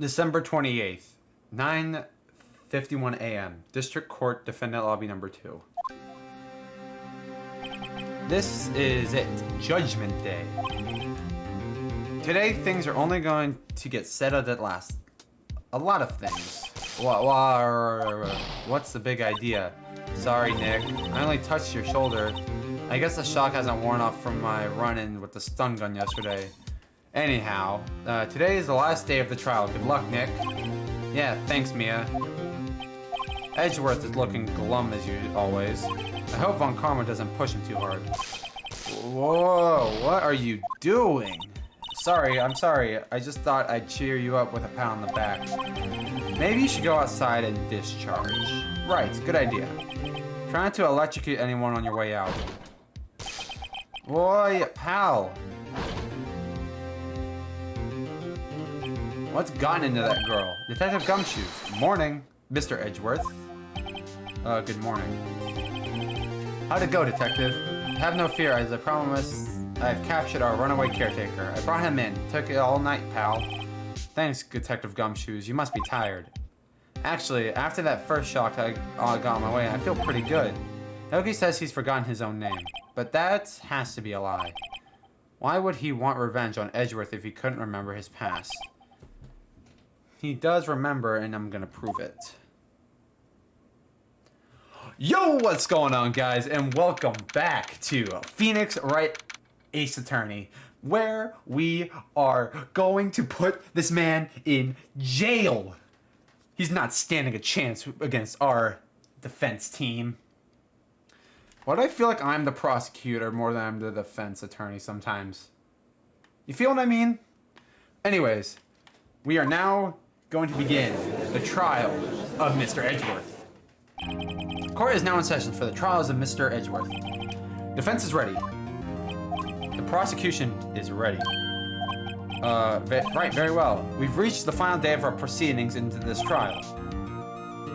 December 28th, 9:51 a.m. District Court, Defendant Lobby Number 2. This is it. Judgment Day. Today, things are only going to get settled at last. A lot of things. What's the big idea? Sorry, Nick. I only touched your shoulder. I guess the shock hasn't worn off from my run-in with the stun gun yesterday. Anyhow, today is the last day of the trial. Good luck, Nick. Yeah, thanks, Mia. Edgeworth is looking glum as you always. I hope Von Karma doesn't push him too hard. Whoa, what are you doing? I'm sorry. I just thought I'd cheer you up with a pat on the back. Maybe you should go outside and discharge. Right, good idea. Try not to electrocute anyone on your way out. Boy, pal. What's gotten into that girl? Detective Gumshoes. Morning, Mr. Edgeworth. Good morning. How'd it go, Detective? Have no fear, as I promised, I've captured our runaway caretaker. I brought him in. Took it all night, pal. Thanks, Detective Gumshoes. You must be tired. Actually, after that first shock I got on my way, I feel pretty good. Yogi says he's forgotten his own name, but that has to be a lie. Why would he want revenge on Edgeworth if he couldn't remember his past? He does remember, and I'm gonna prove it. Yo, what's going on, guys? And welcome back to Phoenix Wright Ace Attorney, where we are going to put this man in jail. He's not standing a chance against our defense team. Why do I feel like I'm the prosecutor more than I'm the defense attorney sometimes? You feel what I mean? Anyways, we are now going to begin the trial of Mr. Edgeworth. Court is now in session for the trials of Mr. Edgeworth. Defense is ready. The prosecution is ready. Right, very well. We've reached the final day of our proceedings into this trial.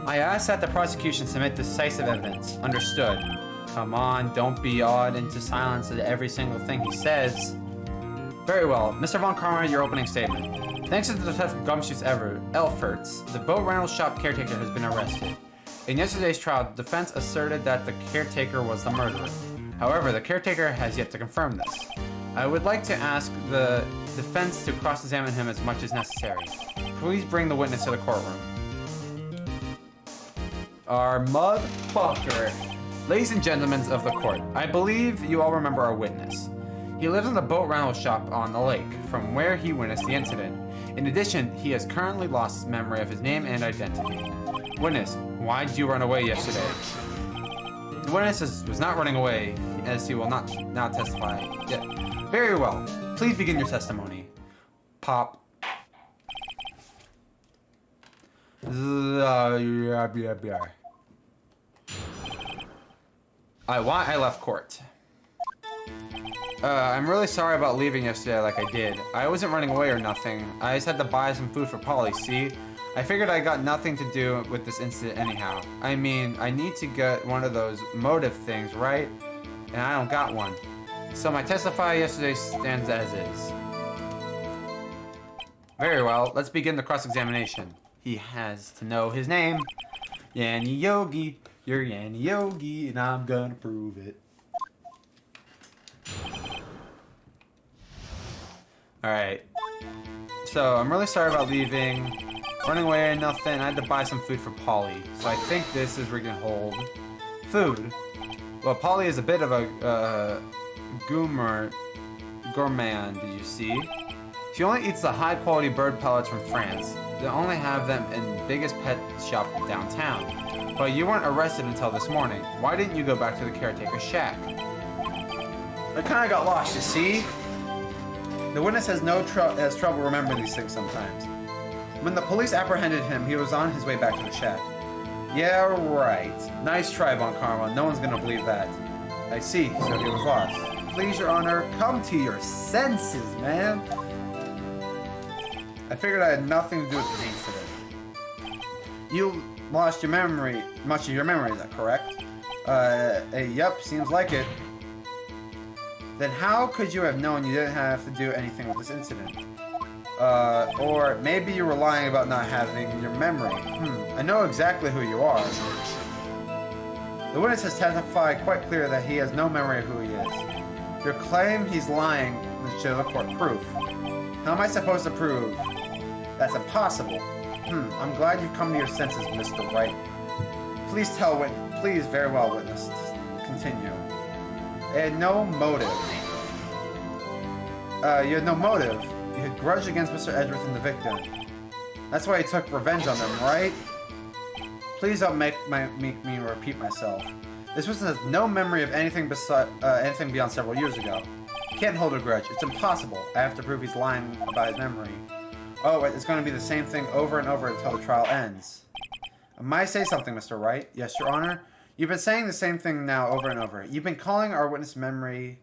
I ask that the prosecution submit decisive evidence. Understood. Come on, don't be awed into silence at every single thing he says. Very well. Mr. Von Karma, your opening statement. Thanks to the Detective Gumshoes Elferts, the boat rental shop caretaker has been arrested. In yesterday's trial, the defense asserted that the caretaker was the murderer. However, the caretaker has yet to confirm this. I would like to ask the defense to cross-examine him as much as necessary. Please bring the witness to the courtroom. Our motherfucker. Ladies and gentlemen of the court, I believe you all remember our witness. He lives in the boat rental shop on the lake, from where he witnessed the incident. In addition, he has currently lost memory of his name and identity. Witness, why did you run away yesterday? The witness was not running away, as he will not now testify. Yeah. Very well. Please begin your testimony. Pop. Why I left court. I'm really sorry about leaving yesterday like I did. I wasn't running away or nothing. I just had to buy some food for Polly, see? I figured I got nothing to do with this incident anyhow. I mean, I need to get one of those motive things, right? And I don't got one. So my testify yesterday stands as is. Very well, let's begin the cross-examination. He has to know his name. Yanni Yogi, you're Yanni Yogi, and I'm gonna prove it. Alright. So, I'm really sorry about leaving. Running away or nothing. I had to buy some food for Polly. So I think this is where we can hold food. Well, Polly is a bit of a gourmand, did you see? She only eats the high-quality bird pellets from France. They only have them in biggest pet shop downtown. But you weren't arrested until this morning. Why didn't you go back to the caretaker's shack? I kinda got lost, you see? The witness has trouble remembering these things sometimes. When the police apprehended him, he was on his way back to the shack. Yeah, right. Nice try, Von Karma. No one's gonna believe that. I see, so he was lost. Please, Your Honor, come to your senses, man. I figured I had nothing to do with the incident. You lost your memory, much of your memory, is that correct? Yep, seems like it. Then how could you have known you didn't have to do anything with this incident? Or maybe you were lying about not having your memory. I know exactly who you are. The witness has testified quite clear that he has no memory of who he is. Your claim he's lying should the court proof. How am I supposed to prove? That's impossible. I'm glad you've come to your senses, Mr. Wright. Please please, very well, witness. Continue. I had no motive. You had no motive. You had grudge against Mr. Edgeworth and the victim. That's why you took revenge on them, right? Please don't make me repeat myself. This person has no memory of anything beyond several years ago. He can't hold a grudge. It's impossible. I have to prove he's lying about his memory. Oh, it's going to be the same thing over and over until the trial ends. Might I say something, Mr. Wright? Yes, Your Honor. You've been saying the same thing now over and over. You've been calling our witness memory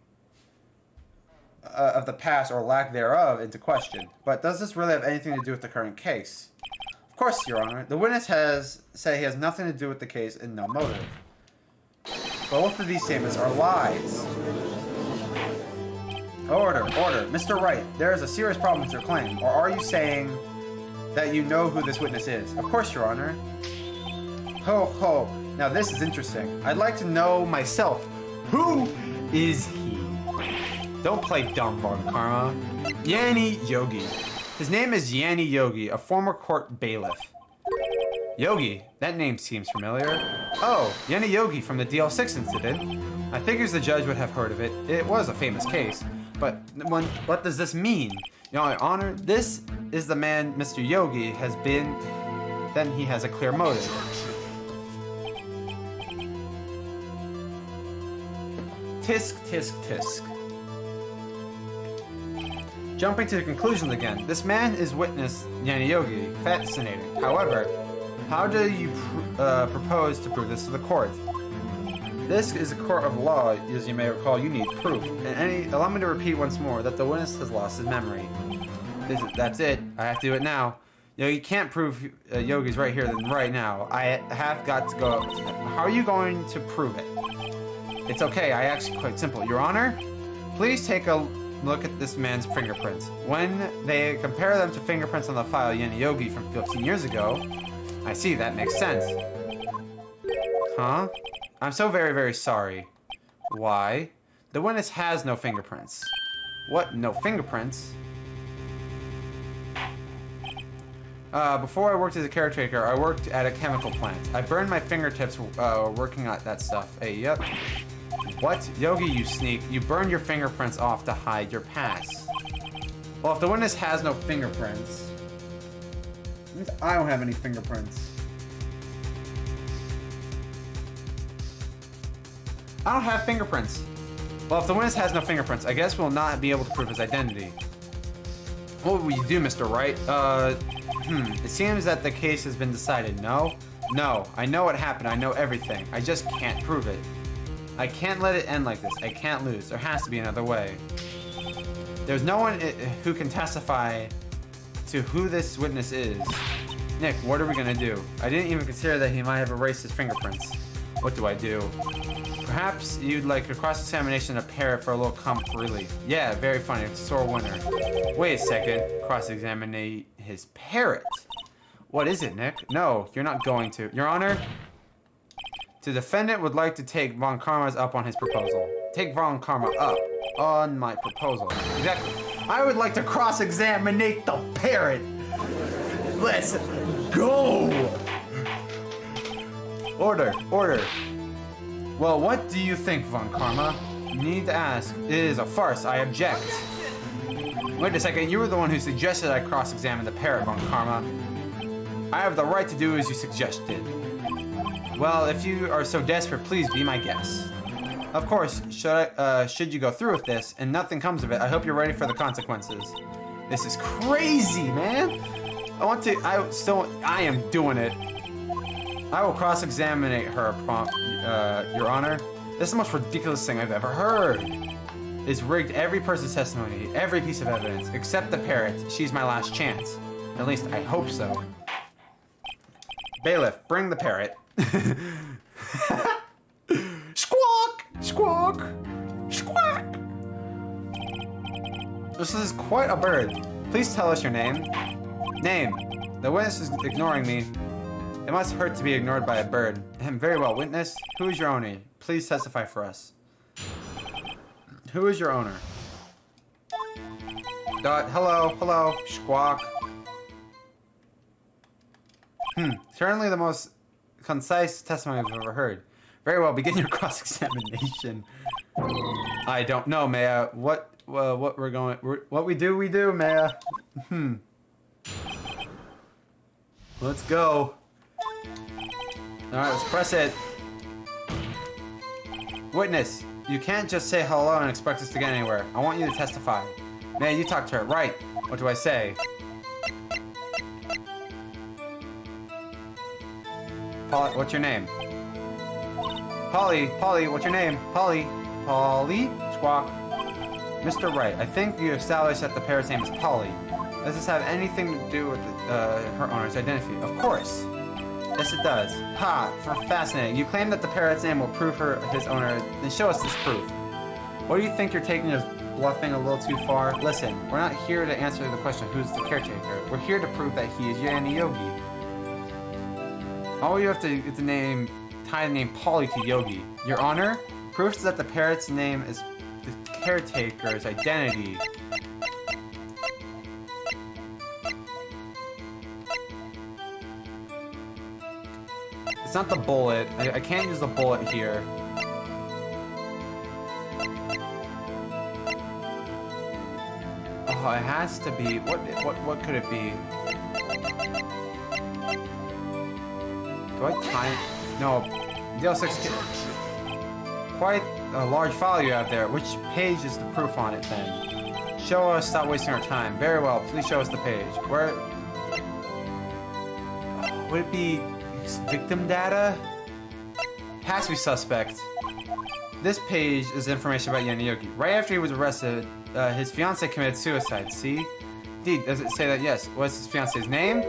of the past or lack thereof into question. But does this really have anything to do with the current case? Of course, Your Honor. The witness has said he has nothing to do with the case and no motive. Both of these statements are lies. Order. Mr. Wright, there is a serious problem with your claim. Or are you saying that you know who this witness is? Of course, Your Honor. Ho. Now this is interesting. I'd like to know myself. Who is he? Don't play dumb, Von Karma. Yanni Yogi. His name is Yanni Yogi, a former court bailiff. Yogi? That name seems familiar. Oh, Yanni Yogi from the DL6 incident. I figures the judge would have heard of it. It was a famous case. But what does this mean? Your Honor, this is the man Mr. Yogi has been. Then he has a clear motive. Tisk. Jumping to the conclusions again, this man is witness Yanni Yogi. Fascinating. However, how do you propose to prove this to the court? This is a court of law, as you may recall. You need proof. Allow me to repeat once more that the witness has lost his memory. That's it. I have to do it now. You can't prove Yogi's right here and right now. I have got to go. How are you going to prove it? It's okay. I actually quite simple. Your Honor, please take a look at this man's fingerprints. When they compare them to fingerprints on the file Yanni Yogi from 15 years ago, I see that makes sense. Huh? I'm so very, very sorry. Why? The witness has no fingerprints. What? No fingerprints? Before I worked as a caretaker, I worked at a chemical plant. I burned my fingertips working at that stuff. Hey, yep. What? Yogi, you sneak. You burned your fingerprints off to hide your past. Well, if the witness has no fingerprints, it means I don't have any fingerprints. I don't have fingerprints. Well, if the witness has no fingerprints, I guess we'll not be able to prove his identity. What will you do, Mr. Wright? It seems that the case has been decided, no? No, I know what happened. I know everything. I just can't prove it. I can't let it end like this. I can't lose. There has to be another way. There's no one who can testify to who this witness is. Nick, what are we gonna do? I didn't even consider that he might have erased his fingerprints. What do I do? Perhaps you'd like a cross-examination of Parrot for a little comic relief. Yeah, very funny. It's a sore winner. Wait a second. Cross-examine his Parrot. What is it, Nick? No, you're not going to. Your Honor, the defendant would like to take Von Karma's up on his proposal. Take Von Karma up on my proposal. Exactly. I would like to cross-examine the Parrot. Let's go. Order. Well, what do you think, Von Karma? You need to ask. It is a farce. I object. Wait a second. You were the one who suggested I cross-examine the Parrot, Von Karma. I have the right to do as you suggested. Well, if you are so desperate, please be my guest. Of course, should you go through with this and nothing comes of it, I hope you're ready for the consequences. This is crazy, man. I am doing it. I will cross-examine her, Your Honor. This is the most ridiculous thing I've ever heard. It's rigged every person's testimony, every piece of evidence, except the Parrot. She's my last chance. At least I hope so. Bailiff, bring the Parrot. Squawk! Squawk! Squawk! This is quite a bird. Please tell us your name. Name. The witness is ignoring me. It must hurt to be ignored by a bird. Very well, witness. Who is your owner? Please testify for us. Who is your owner? Hello, squawk. Certainly the most concise testimony I've ever heard. Very well, begin your cross-examination. I don't know, Maya. What we do, Maya. Let's go. Alright, let's press it. Witness, you can't just say hello and expect us to get anywhere. I want you to testify. Maya, you talk to her. Right. What do I say? Polly, what's your name? Polly, what's your name? Polly, squawk. Mr. Wright, I think you established that the parrot's name is Polly. Does this have anything to do with her owner's identity? Of course. Yes, it does. Ha, fascinating. You claim that the parrot's name will prove his owner. Then show us this proof. What do you think you're taking as bluffing a little too far? Listen, we're not here to answer the question, who's the caretaker? We're here to prove that he is Yanni Yogi. All you have to tie the name Polly to Yogi. Your Honor, proves that the parrot's name is the caretaker's identity. It's not the bullet. I can't use the bullet here. Oh, it has to be. What could it be? Do I time it? No. DL6. Quite a large file you have there. Which page is the proof on it then? Show us. Stop wasting our time. Very well. Please show us the page. Where? Would it be victim data? Has to be suspect. This page is information about Yanni Yogi. Right after he was arrested, his fiancée committed suicide. See? Indeed, does it say that? Yes. What's his fiancée's name?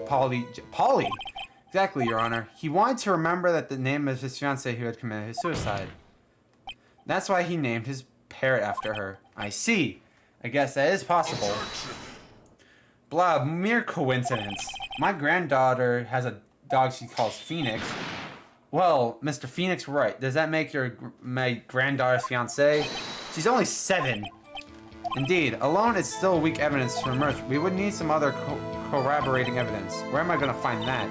Polly. Polly? Exactly, Your Honor. He wanted to remember that the name of his fiancée who had committed his suicide. That's why he named his parrot after her. I see. I guess that is possible. Blah, mere coincidence. My granddaughter has a dog she calls Phoenix. Well, Mr. Phoenix, right. Does that make my granddaughter's fiancé? She's only 7. Indeed, alone is still weak evidence to emerge. We would need some other corroborating evidence. Where am I going to find that?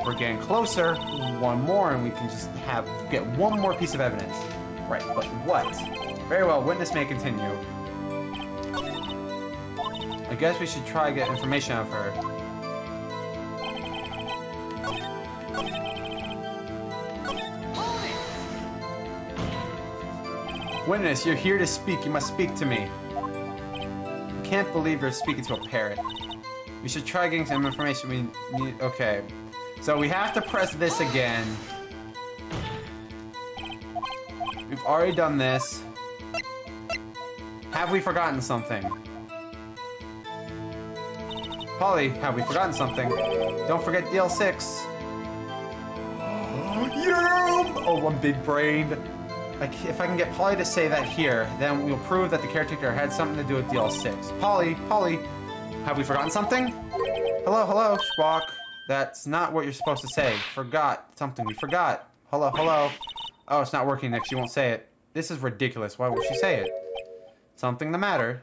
We're getting closer. One more, and we can just get one more piece of evidence. Right, but what? Very well, witness may continue. I guess we should try to get information out of her. Witness, you're here to speak. You must speak to me. I can't believe you're speaking to a parrot. We should try getting some information. We need. Okay. So we have to press this again. We've already done this. Have we forgotten something? Polly, have we forgotten something? Don't forget DL6. Yeah! Oh, I'm big brained. If I can get Polly to say that here, then we'll prove that the caretaker had something to do with DL6. Polly, have we forgotten something? Hello, squawk. That's not what you're supposed to say. Forgot something. We forgot. Hello. Oh, it's not working, Nick. She won't say it. This is ridiculous. Why won't she say it? Something the matter?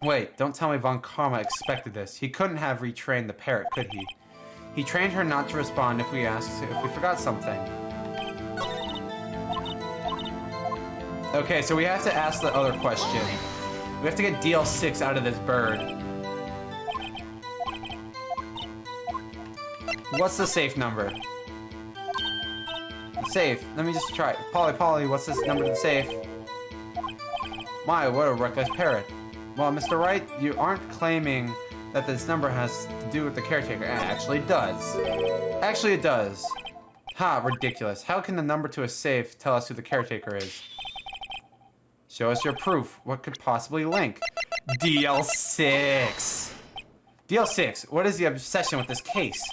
Wait, don't tell me Von Karma expected this. He couldn't have retrained the parrot, could he? He trained her not to respond if we asked if we forgot something. Okay, so we have to ask the other question. We have to get DL6 out of this bird. What's the safe number? Safe. Let me just try it. Polly, what's this number to the safe? My, what a reckless parrot. Well, Mr. Wright, you aren't claiming that this number has to do with the caretaker. It actually does. Actually, it does. Ha, ridiculous. How can the number to a safe tell us who the caretaker is? Show us your proof. What could possibly link? DL6. DL6, what is the obsession with this case?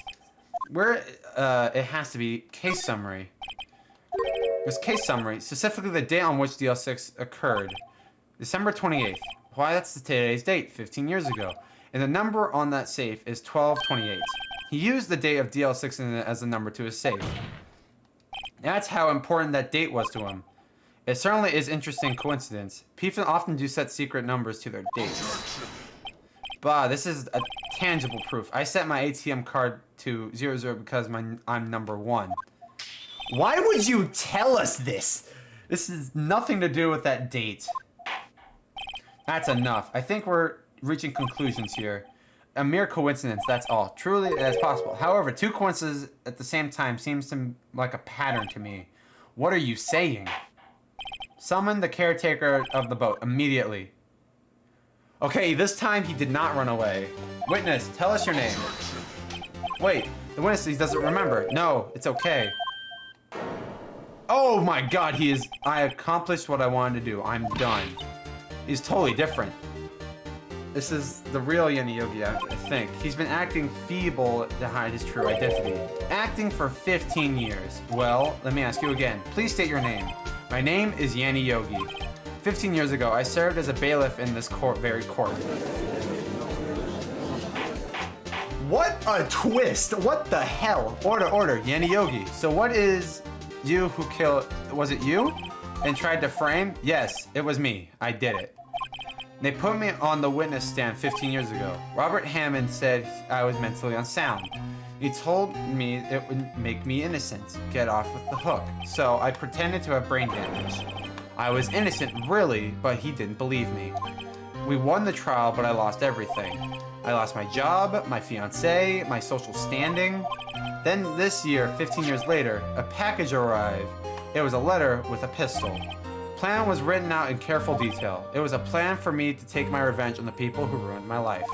Where, it has to be case summary. This case summary, specifically the date on which DL6 occurred. December 28th. Why, that's today's date, 15 years ago. And the number on that safe is 1228. He used the date of DL6 as a number to his safe. That's how important that date was to him. It certainly is interesting coincidence. People often do set secret numbers to their dates. Bah, this is a tangible proof. I set my ATM card to 00 because I'm number 1. Why would you tell us this? This has nothing to do with that date. That's enough. I think we're reaching conclusions here. A mere coincidence, that's all. Truly, as possible. However, 2 coincidences at the same time seems like a pattern to me. What are you saying? Summon the caretaker of the boat immediately. Okay, this time he did not run away. Witness, tell us your name. Wait, the witness he doesn't remember. No, it's okay. Oh my god, I accomplished what I wanted to do. I'm done. He's totally different. This is the real Yanni Yogi, I think. He's been acting feeble to hide his true identity. Acting for 15 years. Well, let me ask you again. Please state your name. My name is Yanni Yogi. 15 years ago, I served as a bailiff in this very court. What a twist! What the hell? Order, Yanni Yogi. So what is you who killed... Was it you? And tried to frame? Yes, it was me. I did it. They put me on the witness stand 15 years ago. Robert Hammond said I was mentally unsound. He told me it would make me innocent, get off with the hook. So I pretended to have brain damage. I was innocent, really, but he didn't believe me. We won the trial, but I lost everything. I lost my job, my fiancée, my social standing. Then this year, 15 years later, a package arrived. It was a letter with a pistol. Plan was written out in careful detail. It was a plan for me to take my revenge on the people who ruined my life.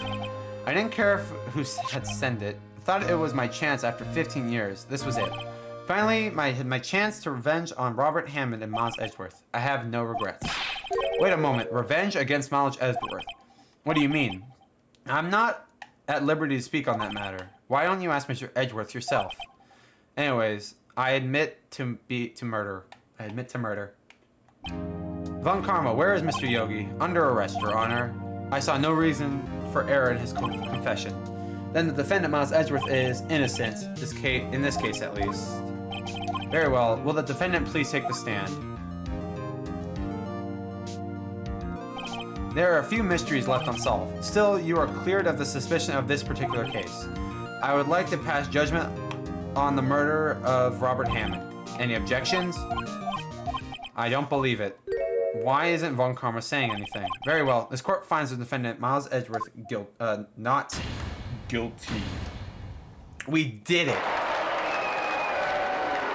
I didn't care who had sent it. I thought it was my chance after 15 years. This was it. Finally, my chance to revenge on Robert Hammond and Miles Edgeworth. I have no regrets. Wait a moment. Revenge against Miles Edgeworth? What do you mean? I'm not at liberty to speak on that matter. Why don't you ask Mr. Edgeworth yourself? Anyways, I admit to murder. I admit to murder. Von Karma, where is Mr. Yogi? Under arrest, Your Honor. I saw no reason for error in his confession. Then the defendant, Miles Edgeworth, is innocent, in this case at least. Very well. Will the defendant please take the stand? There are a few mysteries left unsolved. Still, you are cleared of the suspicion of this particular case. I would like to pass judgment on the murder of Robert Hammond. Any objections? I don't believe it. Why isn't Von Karma saying anything? Very well. This court finds the defendant, Miles Edgeworth, not guilty. We did it.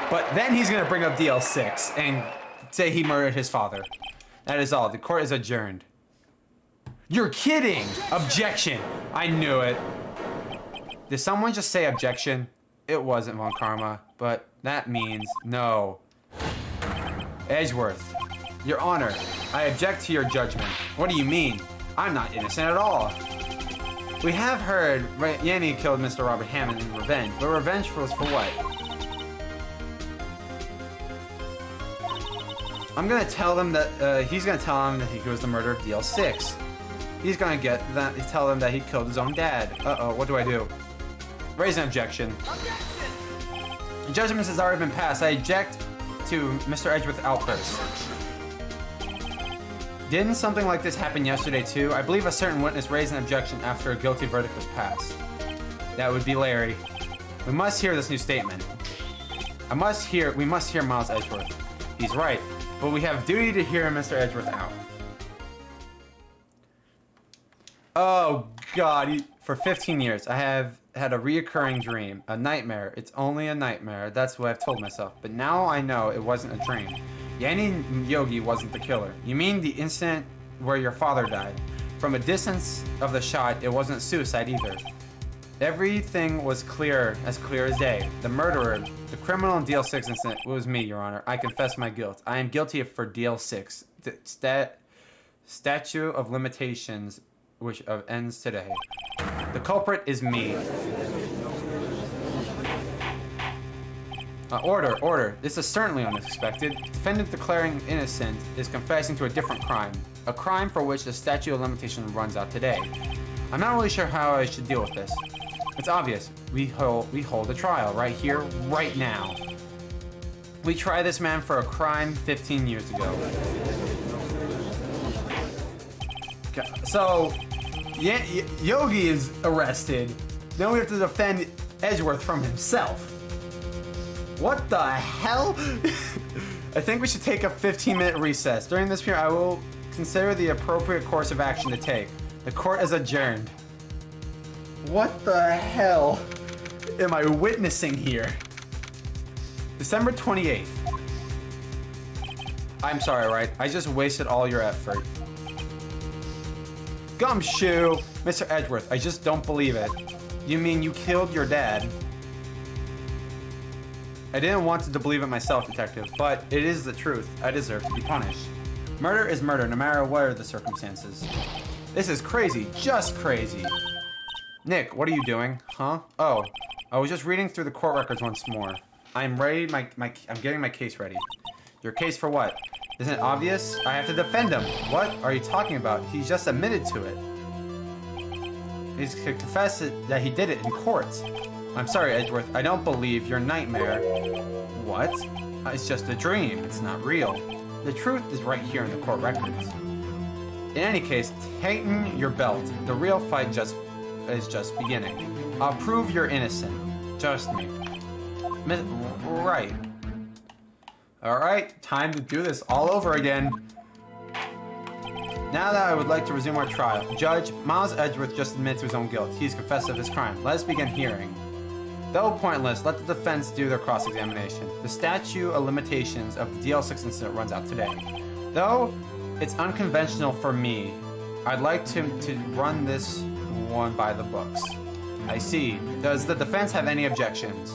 But then he's going to bring up DL6 and say he murdered his father. That is all. The court is adjourned. You're kidding! Objection! I knew it. Did someone just say objection? It wasn't Von Karma, but that means no. Edgeworth. Your Honor, I object to your judgment. What do you mean? I'm not innocent at all. We have heard Yanni killed Mr. Robert Hammond in revenge, but revenge was for what? I'm gonna tell them that, he's gonna tell him that he was the murderer of DL6. He's gonna tell them that he killed his own dad. Uh-oh, what do I do? Raise an objection. Objection! The judgment has already been passed. I object to Mr. Edgeworth's outburst. Didn't something like this happen yesterday too? I believe a certain witness raised an objection after a guilty verdict was passed. That would be Larry. We must hear this new statement. We must hear Miles Edgeworth. He's right, but we have duty to hear Mr. Edgeworth out. Oh God, for 15 years I have had a reoccurring dream, a nightmare. It's only a nightmare, that's what I've told myself. But now I know it wasn't a dream. Yanni Yogi wasn't the killer. You mean the incident where your father died? From a distance of the shot, it wasn't suicide either. Everything was clear as day. The murderer, the criminal in DL6 incident, was me, Your Honor. I confess my guilt. I am guilty for DL6. The statute of limitations which ends today. The culprit is me. Order. This is certainly unexpected. Defendant declaring innocent is confessing to a different crime. A crime for which the statute of limitation runs out today. I'm not really sure how I should deal with this. It's obvious. We hold a trial right here, right now. We tried this man for a crime 15 years ago. So, yeah, Yogi is arrested. Then we have to defend Edgeworth from himself. What the hell? I think we should take a 15-minute recess. During this period, I will consider the appropriate course of action to take. The court is adjourned. What the hell am I witnessing here? December 28th. I'm sorry, right? I just wasted all your effort. Gumshoe! Mr. Edgeworth, I just don't believe it. You mean you killed your dad? I didn't want to believe it myself, detective, but it is the truth. I deserve to be punished. Murder is murder, no matter what are the circumstances. This is crazy, just crazy. Nick, what are you doing? Huh? Oh, I was just reading through the court records once more. I'm ready, I'm getting my case ready. Your case for what? Isn't it obvious? I have to defend him. What are you talking about? He's just admitted to it. He's confessed that he did it in court. I'm sorry, Edgeworth. I don't believe your nightmare. What? It's just a dream. It's not real. The truth is right here in the court records. In any case, tighten your belt. The real fight is just beginning. I'll prove you're innocent. Trust me. Right. Alright, time to do this all over again. Now that I would like to resume our trial. Judge, Miles Edgeworth just admitted to his own guilt. He's confessed of his crime. Let us begin hearing. Though pointless, let the defense do their cross-examination. The statute of limitations of the DL6 incident runs out today. Though it's unconventional for me, I'd like to run this one by the books. I see. Does the defense have any objections?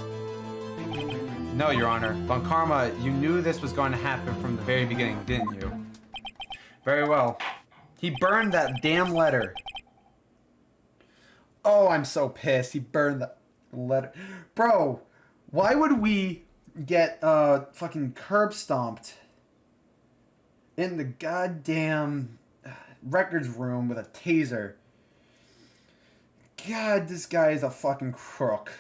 No, Your Honor. Von Karma, you knew this was going to happen from the very beginning, didn't you? Very well. He burned that damn letter. Oh, I'm so pissed. He burned the letter. Bro, why would we get fucking curb stomped in the goddamn records room with a taser? God, this guy is a fucking crook.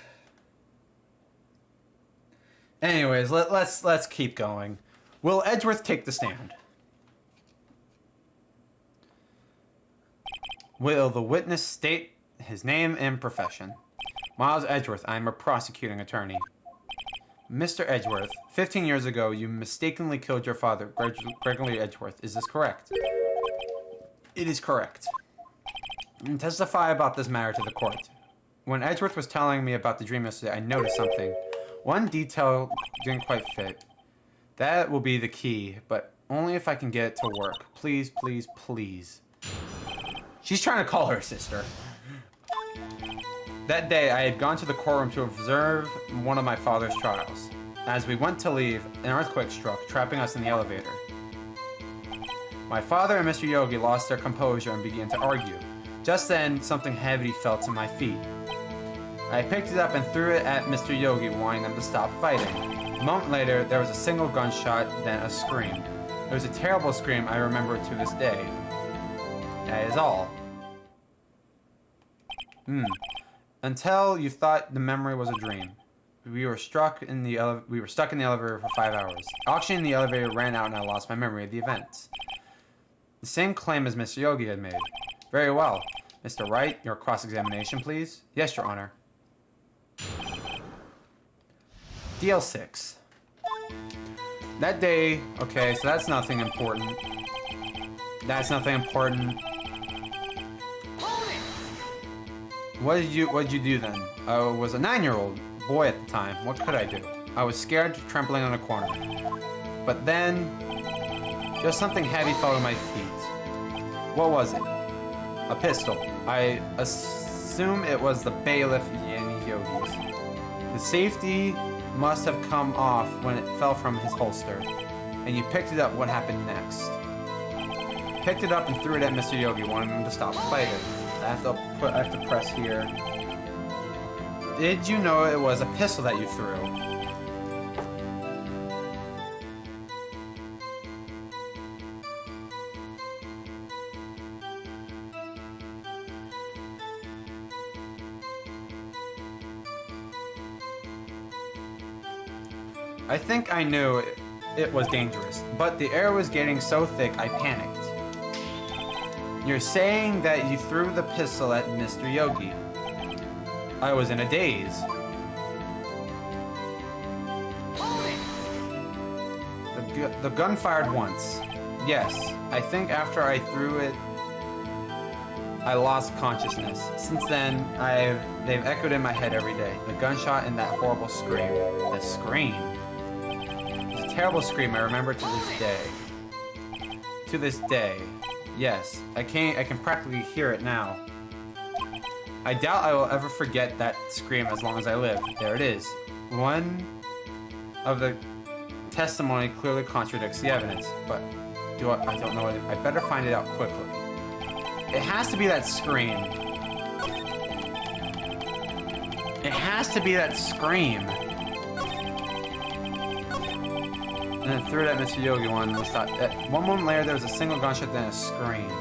Anyways, let's keep going. Will Edgeworth take the stand? Will the witness state his name and profession? Miles Edgeworth, I am a prosecuting attorney. Mr. Edgeworth, 15 years ago, you mistakenly killed your father, Gregory Edgeworth. Is this correct? It is correct. And testify about this matter to the court. When Edgeworth was telling me about the dream yesterday, I noticed something. One detail didn't quite fit. That will be the key, but only if I can get it to work. Please, please, please. She's trying to call her sister. That day, I had gone to the courtroom to observe one of my father's trials. As we went to leave, an earthquake struck, trapping us in the elevator. My father and Mr. Yogi lost their composure and began to argue. Just then, something heavy fell to my feet. I picked it up and threw it at Mr. Yogi, wanting them to stop fighting. A moment later, there was a single gunshot, then a scream. It was a terrible scream, I remember it to this day. That is all. Until you thought the memory was a dream. We were stuck in the elevator for 5 hours. Oxygen in the elevator ran out and I lost my memory of the events. The same claim as Mr. Yogi had made. Very well. Mr. Wright, your cross-examination, please. Yes, Your Honor. DL6. That day, okay, so that's nothing important. That's nothing important. What did you do then? I was a 9-year-old boy at the time. What could I do? I was scared, trembling on a corner. But then, just something heavy fell to my feet. What was it? A pistol. I assume it was the bailiff Yanni Yogi's. The safety must have come off when it fell from his holster. And you picked it up. What happened next? Picked it up and threw it at Mr. Yogi, wanting him to stop fighting. I have to press here. Did you know it was a pistol that you threw? I think I knew it was dangerous, but the air was getting so thick I panicked. You're saying that you threw the pistol at Mr. Yogi. I was in a daze. The gun fired once. Yes, I think after I threw it, I lost consciousness. Since then, they've echoed in my head every day. The gunshot and that horrible scream. The scream. It's a terrible scream I remember to this day. To this day. Yes, I can practically hear it now. I doubt I will ever forget that scream as long as I live. There it is. One of the testimony clearly contradicts the evidence, but I don't know it. I better find it out quickly. It has to be that scream. It has to be that scream. And then threw it at Mr. Yogi one. One moment later, there was a single gunshot, then a scream.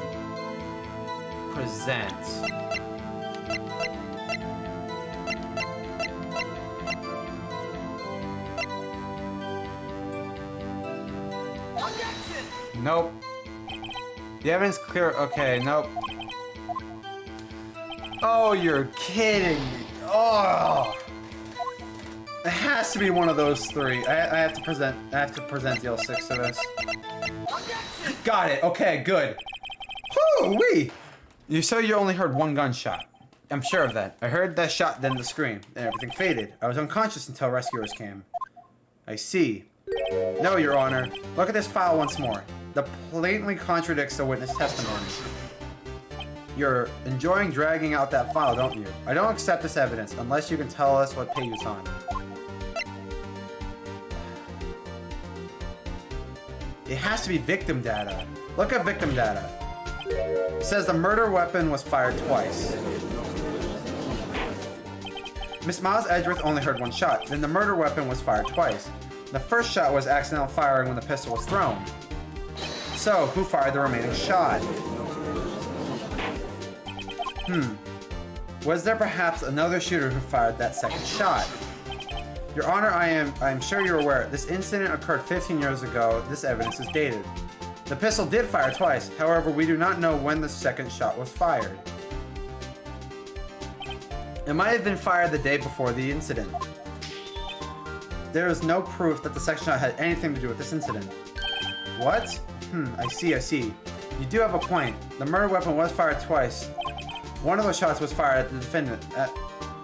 Present. Nope. The evidence clear. Okay, nope. Oh, you're kidding me. Oh. It has to be one of those three. I have to present the L6 to this. Got it. Okay, good. Whoo-wee. So you only heard one gunshot. I'm sure of that. I heard that shot, then the scream. Then everything faded. I was unconscious until rescuers came. I see. No, Your Honor. Look at this file once more. That blatantly contradicts the witness testimony. You're enjoying dragging out that file, don't you? I don't accept this evidence unless you can tell us what page it's on. It has to be victim data. Look at victim data. It says the murder weapon was fired twice. Miss Miles Edgeworth only heard one shot, then the murder weapon was fired twice. The first shot was accidental firing when the pistol was thrown. So, who fired the remaining shot? Was there perhaps another shooter who fired that second shot? Your Honor, I am sure you're aware, this incident occurred 15 years ago. This evidence is dated. The pistol did fire twice, however, we do not know when the second shot was fired. It might have been fired the day before the incident. There is no proof that the second shot had anything to do with this incident. What? I see. You do have a point. The murder weapon was fired twice. One of those shots was fired at the defendant, at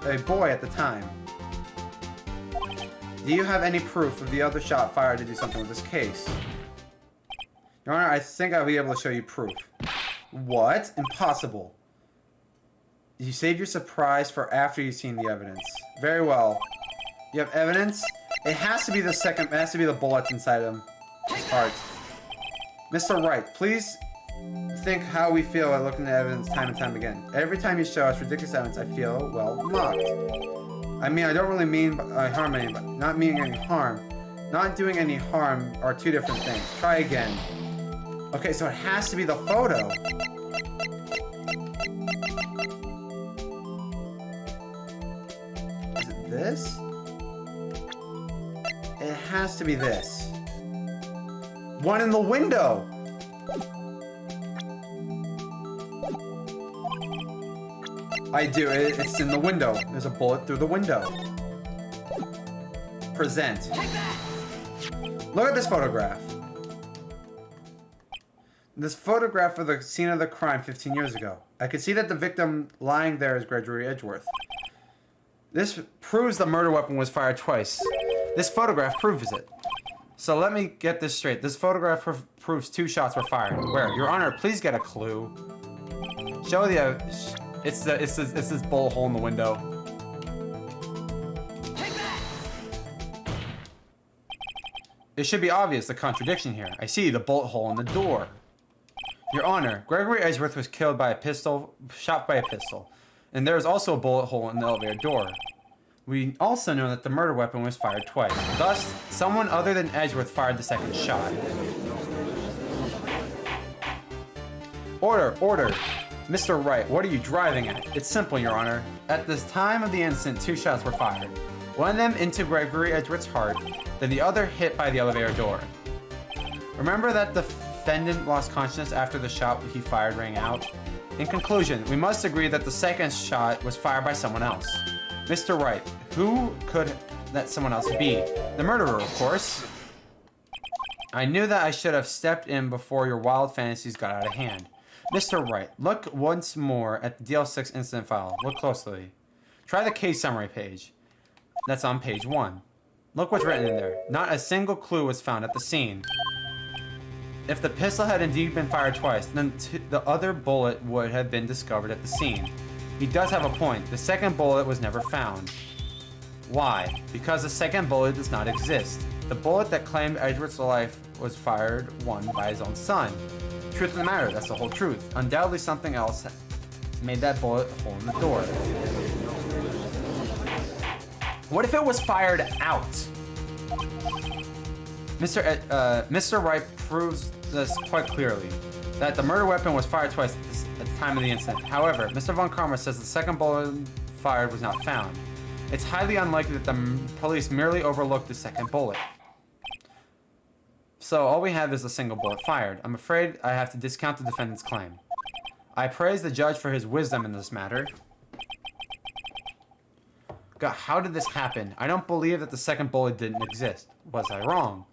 a boy at the time. Do you have any proof of the other shot fired to do something with this case? Your Honor, I think I'll be able to show you proof. What? Impossible. You saved your surprise for after you've seen the evidence. Very well. You have evidence? It has to be the second, it has to be the bullets inside him. His heart. Mr. Wright, please think how we feel at looking at evidence time and time again. Every time you show us ridiculous evidence, I feel, well, mocked. I mean, I don't really mean harm anybody. Not meaning any harm. Not doing any harm are two different things. Try again. Okay, so it has to be the photo. Is it this? It has to be this. One in the window! I do, it's in the window. There's a bullet through the window. Present. Look at this photograph. This photograph of the scene of the crime 15 years ago. I can see that the victim lying there is Gregory Edgeworth. This proves the murder weapon was fired twice. This photograph proves it. So let me get this straight. This photograph proves 2 shots were fired. Where? Your Honor, please get a clue. Show the... It's this bullet hole in the window. Take that! It should be obvious, the contradiction here. I see the bullet hole in the door. Your Honor, Gregory Edgeworth was killed by a pistol, shot by a pistol. And there is also a bullet hole in the elevator door. We also know that the murder weapon was fired twice. Thus, someone other than Edgeworth fired the second shot. Order, order! Mr. Wright, what are you driving at? It's simple, Your Honor. At this time of the incident, 2 shots were fired. One of them into Gregory Edgeworth's heart, then the other hit by the elevator door. Remember that the defendant lost consciousness after the shot he fired rang out? In conclusion, we must agree that the second shot was fired by someone else. Mr. Wright, who could that someone else be? The murderer, of course. I knew that I should have stepped in before your wild fantasies got out of hand. Mr. Wright, look once more at the DL6 incident file. Look closely. Try the case summary page. That's on page 1. Look what's written in there. Not a single clue was found at the scene. If the pistol had indeed been fired twice, then the other bullet would have been discovered at the scene. He does have a point. The second bullet was never found. Why? Because the second bullet does not exist. The bullet that claimed Edgeworth's life was fired one by his own son. Truth of the matter, that's the whole truth. Undoubtedly something else made that bullet hole in the door. What if it was fired out? Mr. Wright proves this quite clearly, that the murder weapon was fired twice at the time of the incident. However, Mr. Von Karma says the second bullet fired was not found. It's highly unlikely that the police merely overlooked the second bullet. So all we have is a single bullet fired. I'm afraid I have to discount the defendant's claim. I praise the judge for his wisdom in this matter. God, how did this happen? I don't believe that the second bullet didn't exist. Was I wrong?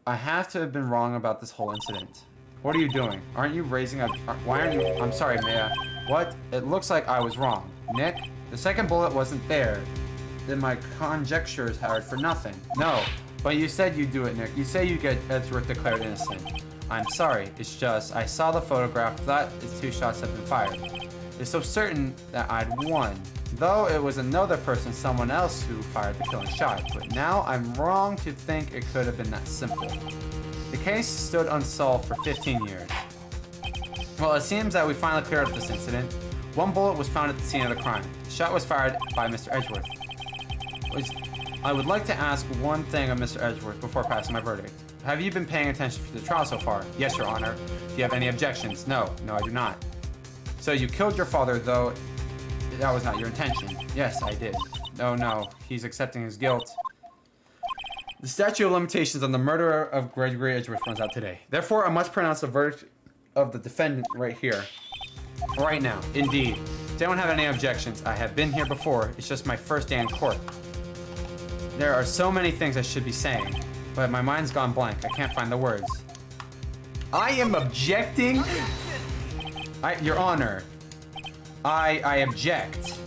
I have to have been wrong about this whole incident. What are you doing? Aren't you raising a... Why aren't you... I'm sorry, Maya. What? It looks like I was wrong. Nick, the second bullet wasn't there. Then my conjectures are for nothing. No, but you said you'd do it, Nick. You say you get Edgeworth declared innocent. I'm sorry. It's just, I saw the photograph, thought his 2 shots had been fired. It's so certain that I'd won. Though it was another person, someone else, who fired the killing shot. But now I'm wrong to think it could have been that simple. The case stood unsolved for 15 years. Well, it seems that we finally cleared up this incident. One bullet was found at the scene of the crime. The shot was fired by Mr. Edgeworth. I would like to ask one thing of Mr. Edgeworth before passing my verdict. Have you been paying attention to the trial so far? Yes, Your Honor. Do you have any objections? No. No, I do not. So you killed your father, though that was not your intention. Yes, I did. No, he's accepting his guilt. The statute of limitations on the murder of Gregory Edgeworth runs out today. Therefore, I must pronounce the verdict of the defendant right here. Right now. Indeed. Does anyone have any objections? I have been here before. It's just my first day in court. There are so many things I should be saying, but my mind's gone blank. I can't find the words. I am objecting? Your Honor, I object.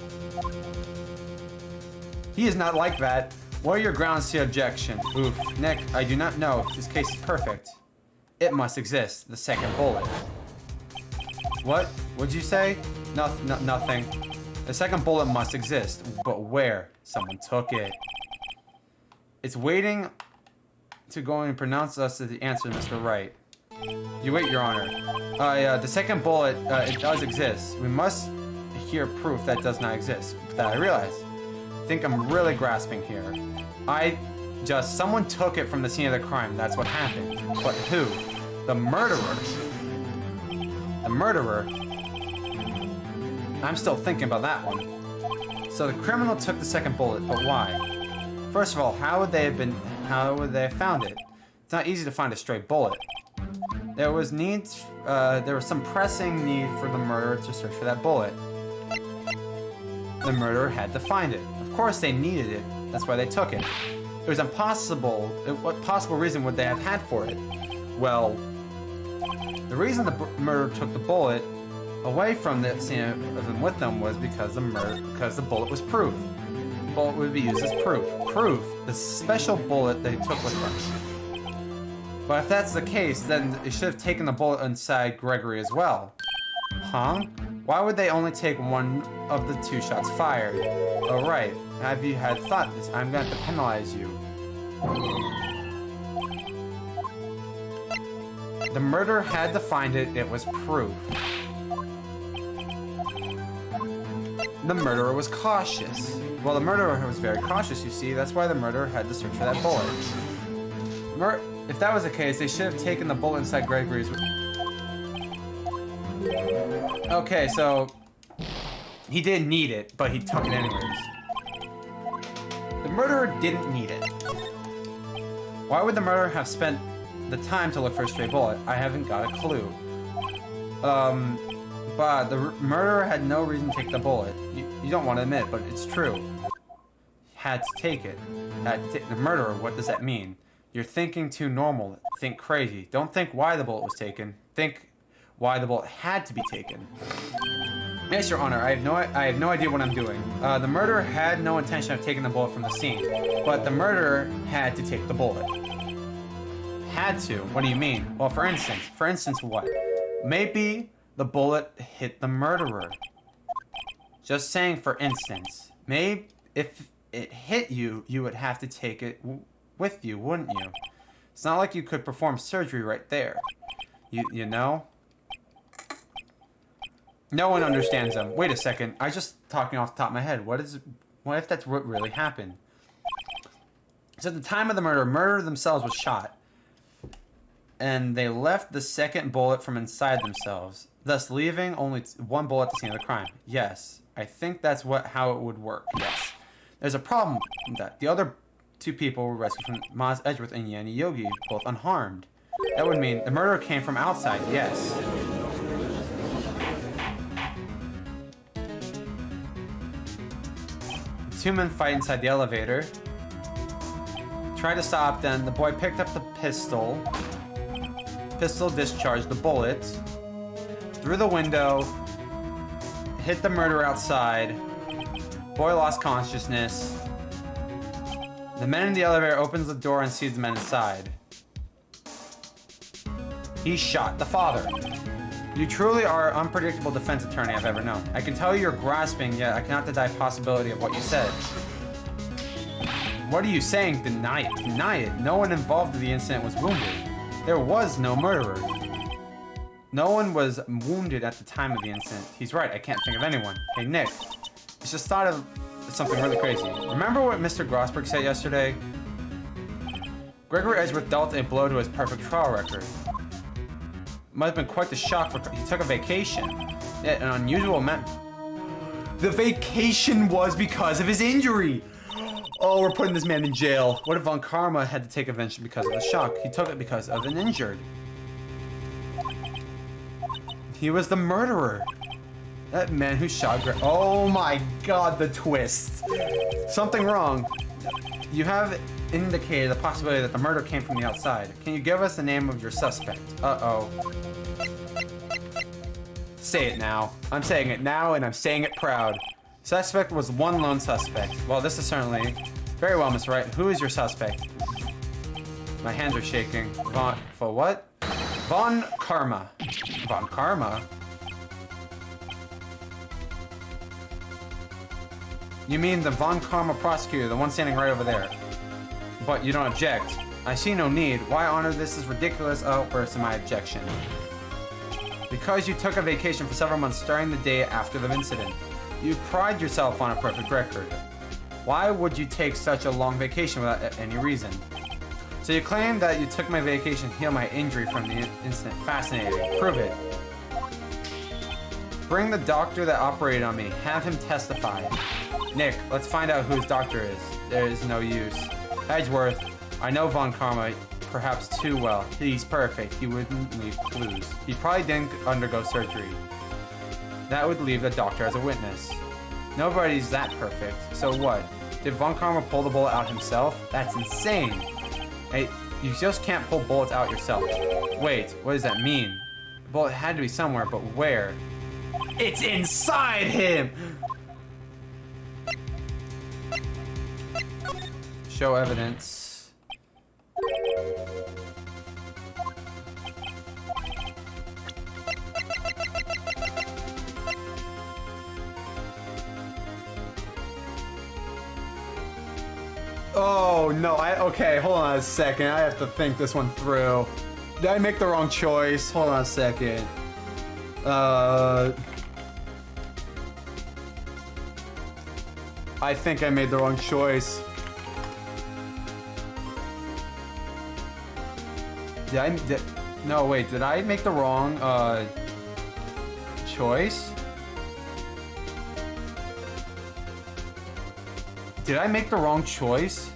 He is not like that. What are your grounds to objection? Oof. Nick, I do not know. This case is perfect. It must exist. The second bullet. What? What'd you say? Nothing. The second bullet must exist. But where? Someone took it. It's waiting to go and pronounce us the answer, Mr. Wright. You wait, Your Honor. The second bullet, it does exist. We must hear proof that does not exist. That I realize. I think I'm really grasping here. Someone took it from the scene of the crime. That's what happened. But who? The murderer. The murderer? I'm still thinking about that one. So the criminal took the second bullet, but why? First of all, how would they have found it? It's not easy to find a stray bullet. There was some pressing need for the murderer to search for that bullet. The murderer had to find it. Of course they needed it. That's why they took it. It was impossible. What possible reason would they have had for it? Well, the reason the murderer took the bullet away from the scene of them with them was because the bullet was proof. The bullet would be used as proof. Proof. The special bullet they took with them. But if that's the case, then they should have taken the bullet inside Gregory as well. Huh? Why would they only take one of the 2 shots fired? Oh, right. Have you had thought this? I'm going to penalize you. The murderer had to find it. It was proof. The murderer was cautious. Well, the murderer was very cautious, you see. That's why the murderer had to search for that bullet. If that was the case, they should have taken the bullet inside Gregory's... Okay, so... He didn't need it, but he took it anyways. murderer didn't need it. Why would the murderer have spent the time to look for a stray bullet? I haven't got a clue. But the murderer had no reason to take the bullet. You don't want to admit, but it's true. Had to take it. The murderer, what does that mean? You're thinking too normal. Think crazy. Don't think why the bullet was taken. Think why the bullet had to be taken. Yes, Your Honor, I have no idea what I'm doing. The murderer had no intention of taking the bullet from the scene, but the murderer had to take the bullet. Had to? What do you mean? Well, for instance what? Maybe the bullet hit the murderer. Just saying, for instance. Maybe if it hit you, you would have to take it with you, wouldn't you? It's not like you could perform surgery right there. You know? No one understands them. Wait a second. I just talking off the top of my head. What if that's what really happened? So at the time of the murder themselves was shot. And they left the second bullet from inside themselves, thus leaving only one bullet at the scene of the crime. Yes, I think that's how it would work. Yes. There's a problem with that. The other two people were rescued from Maz Edgeworth and Yanni Yogi, both unharmed. That would mean the murderer came from outside, yes. The two men fight inside the elevator. Tried to stop them. The boy picked up the pistol. Pistol discharged the bullet through the window, hit the murderer outside. Boy lost consciousness. The man in the elevator opens the door and sees the men inside. He shot the father. You truly are unpredictable defense attorney I've ever known. I can tell you're grasping, yet I cannot deny possibility of what you said. What are you saying? Deny it. Deny it. No one involved in the incident was wounded. There was no murderer. No one was wounded at the time of the incident. He's right, I can't think of anyone. Hey, Nick, I just thought of something really crazy. Remember what Mr. Grossberg said yesterday? Gregory Edgeworth dealt a blow to his perfect trial record. Might have been quite the shock for he took a vacation. Yet an unusual man. The vacation was because of his injury! Oh, we're putting this man in jail. What if Von Karma had to take a vengeance because of the shock? He took it because of an injured. He was the murderer. That man who shot oh my god, the twist. Something wrong. You have indicated the possibility that the murder came from the outside. Can you give us the name of your suspect? Uh-oh. Say it now. I'm saying it now, and I'm saying it proud. Suspect was one lone suspect. Well, this is certainly... Very well, Miss Wright. Who is your suspect? My hands are shaking. For what? Von Karma. Von Karma? You mean the Von Karma prosecutor, the one standing right over there. But you don't object. I see no need. Why honor this as ridiculous outburst in my objection? Because you took a vacation for several months starting the day after the incident. You pride yourself on a perfect record. Why would you take such a long vacation without any reason? So you claim that you took my vacation to heal my injury from the incident. Fascinating. Prove it. Bring the doctor that operated on me. Have him testify. Nick, let's find out who his doctor is. There is no use. Edgeworth, I know Von Karma perhaps too well. He's perfect. He wouldn't leave clues. He probably didn't undergo surgery. That would leave the doctor as a witness. Nobody's that perfect. So what? Did Von Karma pull the bullet out himself? That's insane. Hey, you just can't pull bullets out yourself. Wait, what does that mean? The bullet had to be somewhere, but where? It's inside him! Show evidence. Oh no, okay, hold on a second. I have to think this one through. Did I make the wrong choice? Hold on a second. I think I made the wrong choice. No, wait, did I make the wrong, choice? Did I make the wrong choice?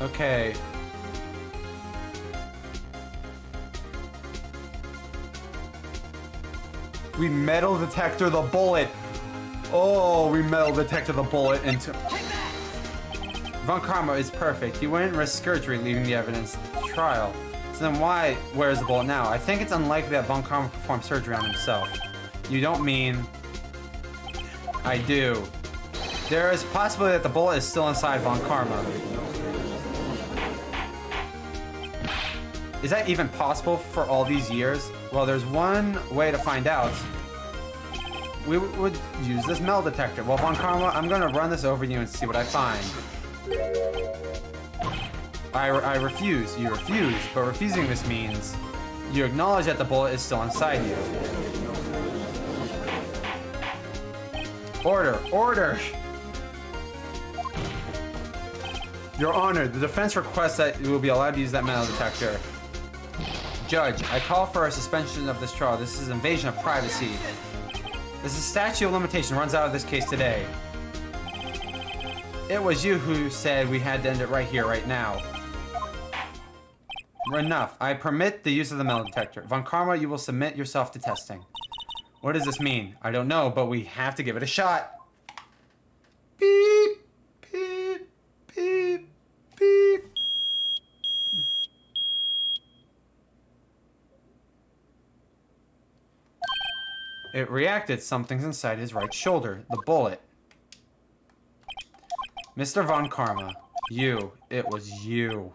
Okay. We metal detector the bullet. Oh, we metal detector the bullet into... Von Karma is perfect. He wouldn't risk surgery leaving the evidence trial. So then where's the bullet now? I think it's unlikely that Von Karma performed surgery on himself. You don't mean... I do. There is a possibility that the bullet is still inside Von Karma. Is that even possible for all these years? Well, there's one way to find out. We would use this metal detector. Well, Von Karma, I'm gonna run this over you and see what I find. I refuse. You refuse, but refusing this means you acknowledge that the bullet is still inside you. Order! Order! Your Honor, the defense requests that you will be allowed to use that metal detector. Judge, I call for a suspension of this trial. This is invasion of privacy. This is statute of limitation runs out of this case today. It was you who said we had to end it right here, right now. Enough. I permit the use of the metal detector. Von Karma, you will submit yourself to testing. What does this mean? I don't know, but we have to give it a shot. Beep, beep, beep, beep. It reacted. Something's inside his right shoulder. The bullet. Mr. Von Karma, it was you.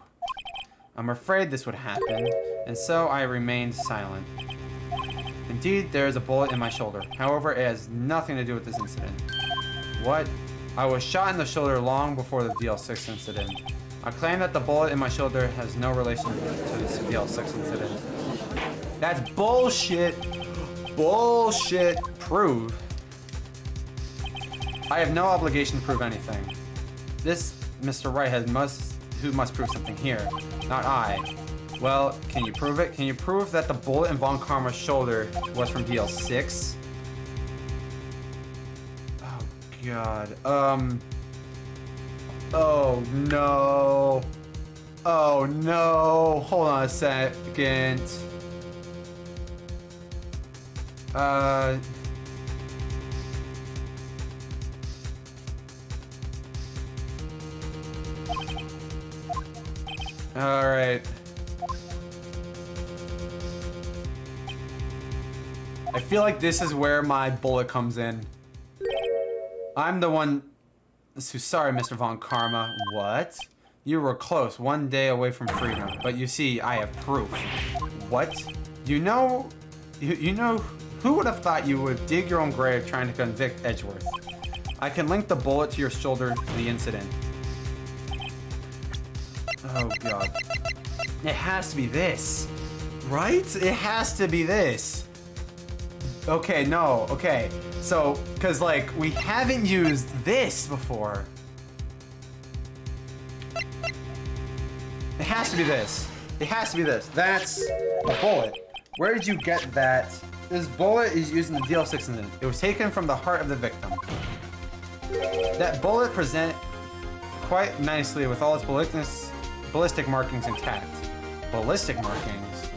I'm afraid this would happen, and so I remained silent. Indeed, there is a bullet in my shoulder. However, it has nothing to do with this incident. What? I was shot in the shoulder long before the DL6 incident. I claim that the bullet in my shoulder has no relation to this DL6 incident. That's bullshit! Bullshit! Prove. I have no obligation to prove anything. This Mr. Wright who must prove something here, not I. Well, can you prove it? Can you prove that the bullet in Von Karma's shoulder was from DL6? Oh god. Oh no. Oh no. Hold on a second. Alright. I feel like this is where my bullet comes in. I'm the one... So sorry, Mr. Von Karma. What? You were close, one day away from freedom. But you see, I have proof. What? You know... Who would have thought you would dig your own grave trying to convict Edgeworth? I can link the bullet to your shoulder to the incident. Oh god. It has to be this. Right? It has to be this. Okay, no, okay. So, cause like, we haven't used this before. It has to be this. It has to be this. That's a bullet. Where did you get that? This bullet is used in the DL6 incident. It was taken from the heart of the victim. That bullet present quite nicely with all its ballistic markings intact. Ballistic markings?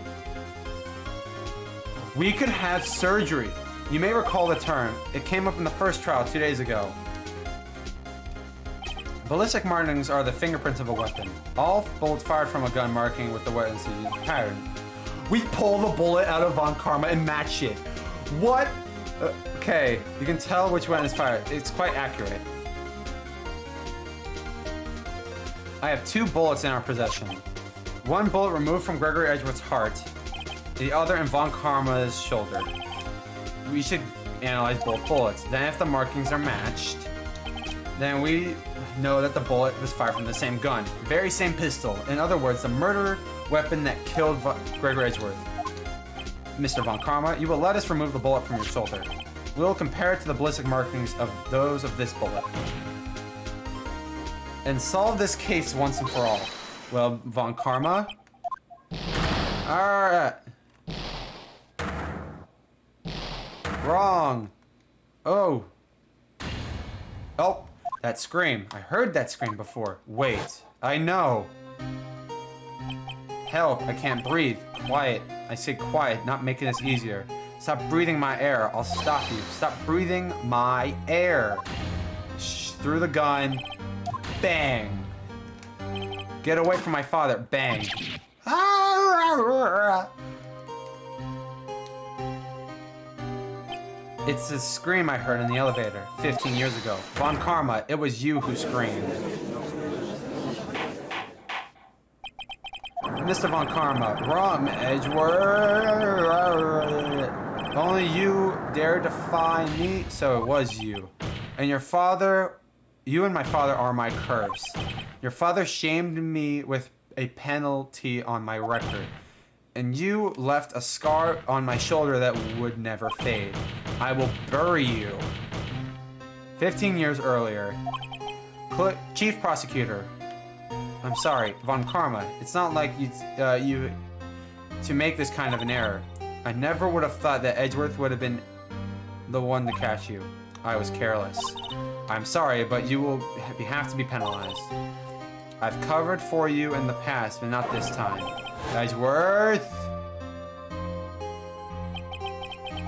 We could have surgery. You may recall the term. It came up in the first trial 2 days ago. Ballistic markings are the fingerprints of a weapon. All bullets fired from a gun marking with the weapon's pattern. We pull the bullet out of Von Karma and match it. What? Okay, you can tell which weapon is fired. It's quite accurate. I have 2 bullets in our possession. One bullet removed from Gregory Edgeworth's heart, the other in Von Karma's shoulder. We should analyze both bullets. Then if the markings are matched, then we know that the bullet was fired from the same gun. Very same pistol. In other words, the murder weapon that killed Gregory Edgeworth. Mr. Von Karma, you will let us remove the bullet from your shoulder. We will compare it to the ballistic markings of those of this bullet. and solve this case once and for all. Well, Von Karma. Alright. Wrong. Oh. Oh, that scream. I heard that scream before. Wait, I know. Help, I can't breathe. Quiet. I say quiet, not making this easier. Stop breathing my air. I'll stop you. Stop breathing my air. Through the gun. Bang. Get away from my father. Bang. It's the scream I heard in the elevator 15 years ago. Von Karma, it was you who screamed. Mr. Von Karma, wrong, Edgeworth. Only you dared defy me, so it was you. And your father, you and my father are my curse. Your father shamed me with a penalty on my record. And you left a scar on my shoulder that would never fade. I will bury you. 15 years earlier. Chief Prosecutor. I'm sorry, Von Karma. It's not like you to make this kind of an error. I never would have thought that Edgeworth would have been the one to catch you. I was careless. I'm sorry, but you will have to be penalized. I've covered for you in the past, but not this time. Edgeworth!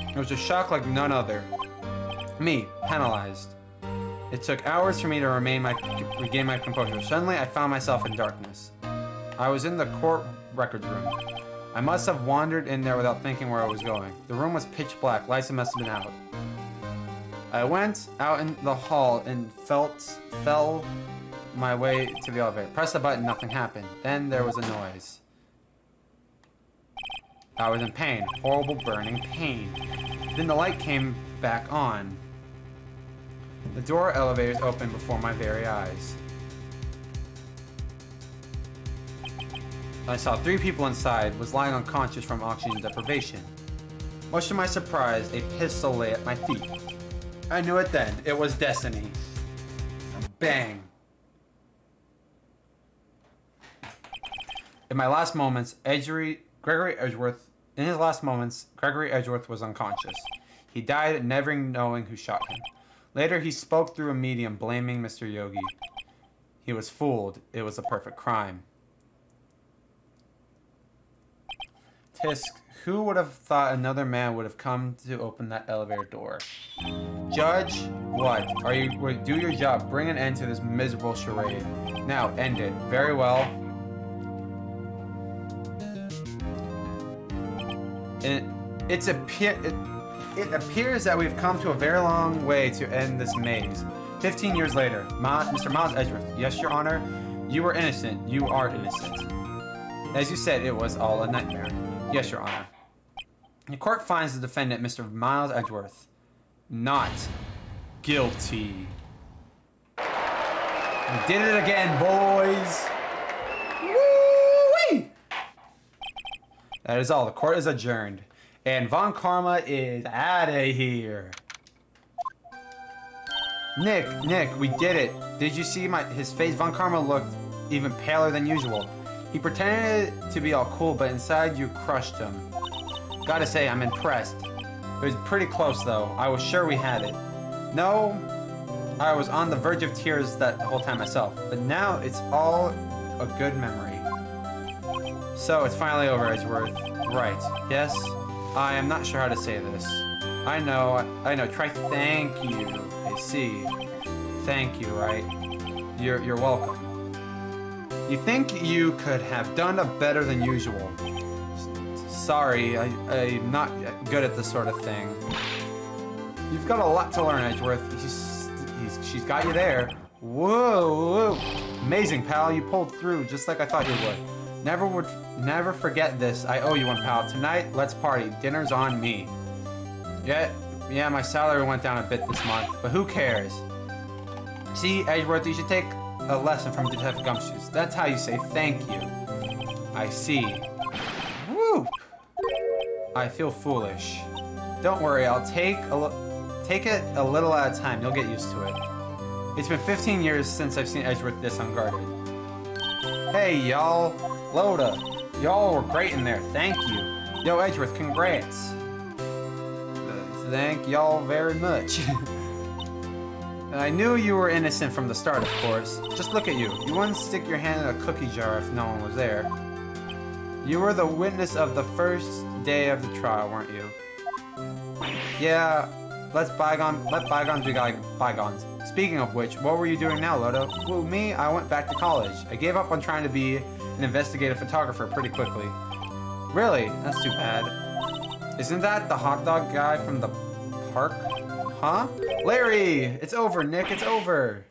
It was a shock like none other. Me, penalized. It took hours for me to regain my composure. Suddenly, I found myself in darkness. I was in the court records room. I must have wandered in there without thinking where I was going. The room was pitch black. Lights must have been out. I went out in the hall and fell my way to the elevator. Pressed the button, nothing happened. Then there was a noise. I was in pain. Horrible burning pain. Then the light came back on. The door elevators opened before my very eyes. I saw 3 people inside, was lying unconscious from oxygen deprivation. Much to my surprise, a pistol lay at my feet. I knew it then. It was destiny. Bang. In my last moments, Gregory Edgeworth was unconscious. He died never knowing who shot him. Later, he spoke through a medium blaming Mr. Yogi. He was fooled. It was a perfect crime. Tisk, who would have thought another man would have come to open that elevator door? Judge, what? Do your job. Bring an end to this miserable charade. Now, end it. Very well. It appears that we've come to a very long way to end this maze. 15 years later, Mr. Miles Edgeworth. Yes, Your Honor. You were innocent. You are innocent. As you said, it was all a nightmare. Yes, Your Honor. The court finds the defendant, Mr. Miles Edgeworth, not guilty. We did it again, boys. Woo-wee! That is all. The court is adjourned. And Von Karma is out of here. Nick, we did it. Did you see his face? Von Karma looked even paler than usual. He pretended to be all cool, but inside you crushed him. Gotta say, I'm impressed. It was pretty close, though. I was sure we had it. No, I was on the verge of tears that whole time myself. But now it's all a good memory. So, it's finally over, Edgeworth. Right. Yes, I am not sure how to say this. I know. Try thank you. I see. Thank you, right? You're welcome. You think you could have done a better than usual. Sorry, I'm not good at this sort of thing. You've got a lot to learn, Edgeworth. She's got you there. Whoa. Amazing, pal. You pulled through just like I thought you would. Never forget this. I owe you one, pal. Tonight, let's party. Dinner's on me. Yeah, my salary went down a bit this month, but who cares? See, Edgeworth, you should take a lesson from Detective Gumshoes. That's how you say thank you. I see. Woo! I feel foolish. Don't worry, I'll take it a little at a time. You'll get used to it. It's been 15 years since I've seen Edgeworth this unguarded. Hey, y'all. Loda. Y'all were great in there. Thank you. Yo, Edgeworth, congrats. Thank y'all very much. I knew you were innocent from the start, of course. Just look at you. You wouldn't stick your hand in a cookie jar if no one was there. You were the witness of the first day of the trial, weren't you? Yeah, let bygones be bygones. Speaking of which, what were you doing now, Loda? Well, me, I went back to college. I gave up on trying to be an investigative photographer pretty quickly. Really? That's too bad. Isn't that the hot dog guy from the park? Huh? Larry! It's over, Nick, it's over!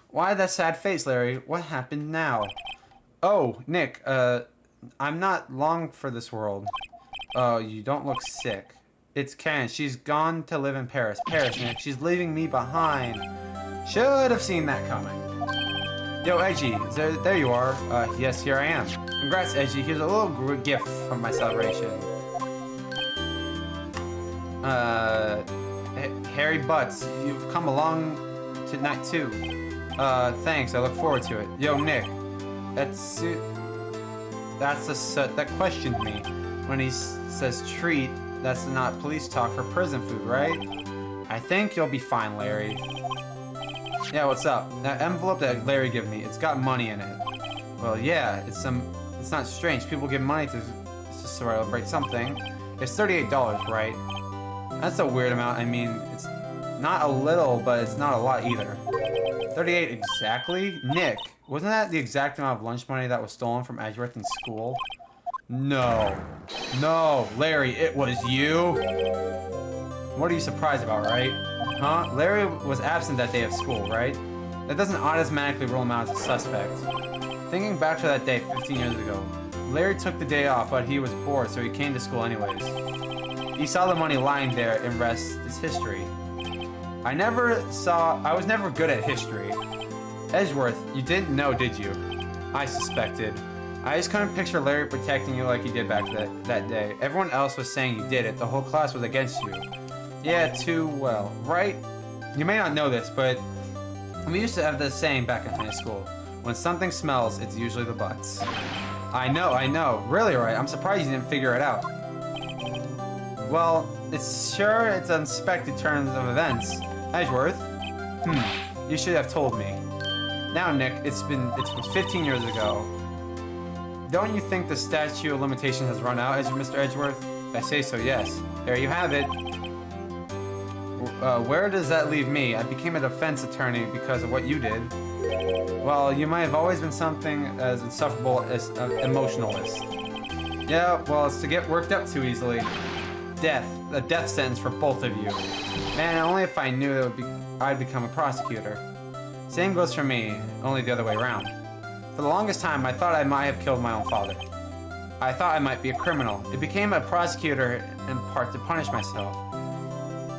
Why that sad face, Larry? What happened now? Oh, Nick, I'm not long for this world. Oh, you don't look sick. It's Ken. She's gone to live in Paris. Paris, Nick. She's leaving me behind. Should have seen that coming. Yo, Edgy. There you are. Yes, here I am. Congrats, Edgy. Here's a little gift from my celebration. Harry Butts, you've come along tonight too. Thanks. I look forward to it. Yo, Nick. That questioned me when he says treat. That's not police talk for prison food, right? I think you'll be fine, Larry. Yeah, what's up? That envelope that Larry gave me, it's got money in it. Well, yeah, it's not strange. People give money to celebrate something. It's $38, right? That's a weird amount. I mean, it's not a little, but it's not a lot either. 38 exactly? Nick, wasn't that the exact amount of lunch money that was stolen from Edgeworth in school? No. No, Larry, it was you? What are you surprised about, right? Huh? Larry was absent that day of school, right? That doesn't automatically rule him out as a suspect. Thinking back to that day 15 years ago, Larry took the day off, but he was bored, so he came to school anyways. He saw the money lying there, and rest is history. I was never good at history. Edgeworth, you didn't know, did you? I suspected. I just couldn't picture Larry protecting you like he did back that day. Everyone else was saying you did it. The whole class was against you. Yeah, too well, right? You may not know this, but we used to have this saying back in high school. When something smells, it's usually the butts. I know. Really, right? I'm surprised you didn't figure it out. Well, it's unexpected turns of events. Edgeworth? You should have told me. Now, Nick, it's 15 years ago. Don't you think the statute of limitations has run out, Mr. Edgeworth? If I say so, yes. There you have it. Where does that leave me? I became a defense attorney because of what you did. Well, you might have always been something as insufferable as an emotionalist. Yeah, well, it's to get worked up too easily. Death. A death sentence for both of you. Man, only if I knew I'd become a prosecutor. Same goes for me, only the other way around. For the longest time, I thought I might have killed my own father. I thought I might be a criminal. It became a prosecutor in part to punish myself.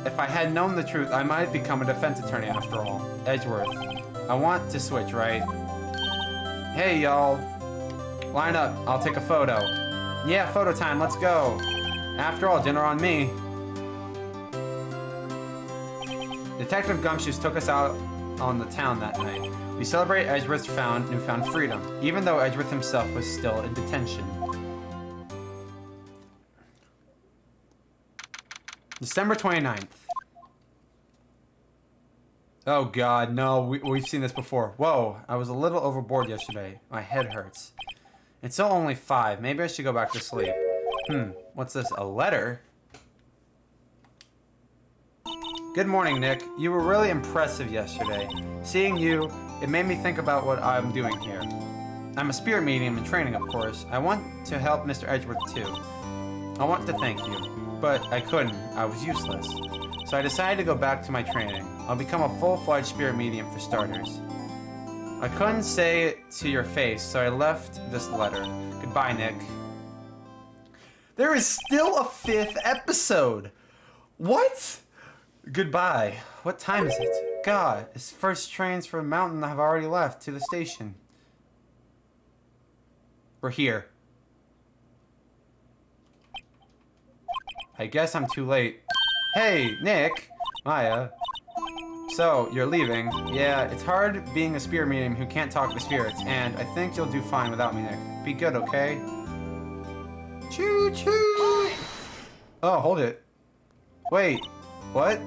If I had known the truth, I might have become a defense attorney after all. Edgeworth. I want to switch, right? Hey, y'all. Line up. I'll take a photo. Yeah, photo time. Let's go. After all, dinner on me. Detective Gumshoes took us out on the town that night. We celebrate Edgeworth's newfound freedom, even though Edgeworth himself was still in detention. December 29th. Oh god, no, we've seen this before. Whoa, I was a little overboard yesterday. My head hurts. It's still only 5. Maybe I should go back to sleep. What's this, a letter? Good morning, Nick. You were really impressive yesterday. Seeing you, it made me think about what I'm doing here. I'm a spirit medium in training, of course. I want to help Mr. Edgeworth, too. I want to thank you, but I couldn't. I was useless. So I decided to go back to my training. I'll become a full-fledged spirit medium for starters. I couldn't say it to your face, so I left this letter. Goodbye, Nick. There is still a 5th episode! What? Goodbye. What time is it? God, his first trains from the mountain have already left to the station. We're here. I guess I'm too late. Hey, Nick! Maya. So, you're leaving. Yeah, it's hard being a spirit medium who can't talk to spirits, and I think you'll do fine without me, Nick. Be good, okay? Choo-choo! Oh, hold it. Wait, what?